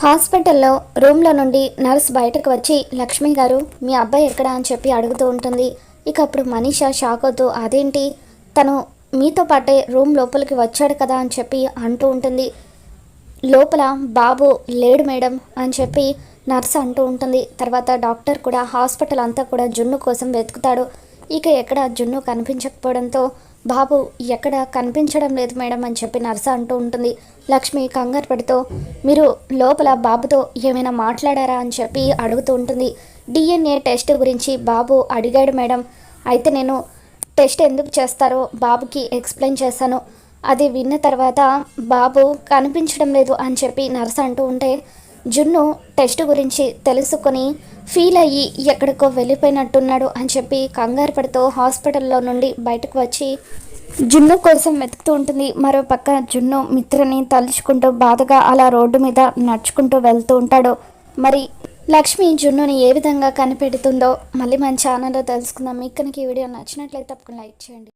హాస్పిటల్లో రూమ్లో నుండి నర్స్ బయటకు వచ్చి లక్ష్మి గారు మీ అబ్బాయి ఎక్కడ అని చెప్పి అడుగుతూ ఉంటుంది. ఇక అప్పుడు మనీషా షాక్ అవుతూ అదేంటి తను మీతో పాటే రూమ్ లోపలికి వచ్చాడు కదా అని చెప్పి అంటూ ఉంటుంది. లోపల బాబు లేడు మేడం అని చెప్పి నర్స్ అంటూ ఉంటుంది. తర్వాత డాక్టర్ కూడా హాస్పిటల్ అంతా కూడా జున్ను కోసం వెతుకుతాడు. ఇక ఎక్కడ జున్ను కనిపించకపోవడంతో బాబు ఎక్కడ కనిపించడం లేదు మేడం అని చెప్పి నర్స్ అంటూ ఉంటుంది. లక్ష్మి కంగారు పడుతూ మీరు లోపల బాబుతో ఏమైనా మాట్లాడారా అని చెప్పి అడుగుతూ ఉంటుంది. DNA టెస్ట్ గురించి బాబు అడిగాడు మేడం. అయితే నేను టెస్ట్ ఎందుకు చేస్తారో బాబుకి ఎక్స్ప్లెయిన్ చేశాను. అది విన్న తర్వాత బాబు కనిపించడం లేదు అని చెప్పి నర్స్ అంటూ ఉంటే జున్ను టెస్ట్ గురించి తెలుసుకొని ఫీల్ అయ్యి ఎక్కడికో వెళ్ళిపోయినట్టున్నాడు అని చెప్పి కంగారు పడుతూ హాస్పిటల్లో నుండి బయటకు వచ్చి జున్ను కోసం వెతుకుతూ ఉంటుంది. మరో పక్క జున్ను మిత్రని తలుచుకుంటూ బాధగా అలా రోడ్డు మీద నడుచుకుంటూ వెళ్తూ ఉంటాడు. మరి లక్ష్మి జున్నుని ఏ విధంగా కనిపెడుతుందో మళ్ళీ మన ఛానల్లో తెలుసుకుందాం. మీకు కనుక ఈ వీడియో నచ్చినట్లయితే తప్పకుండా లైక్ చేయండి.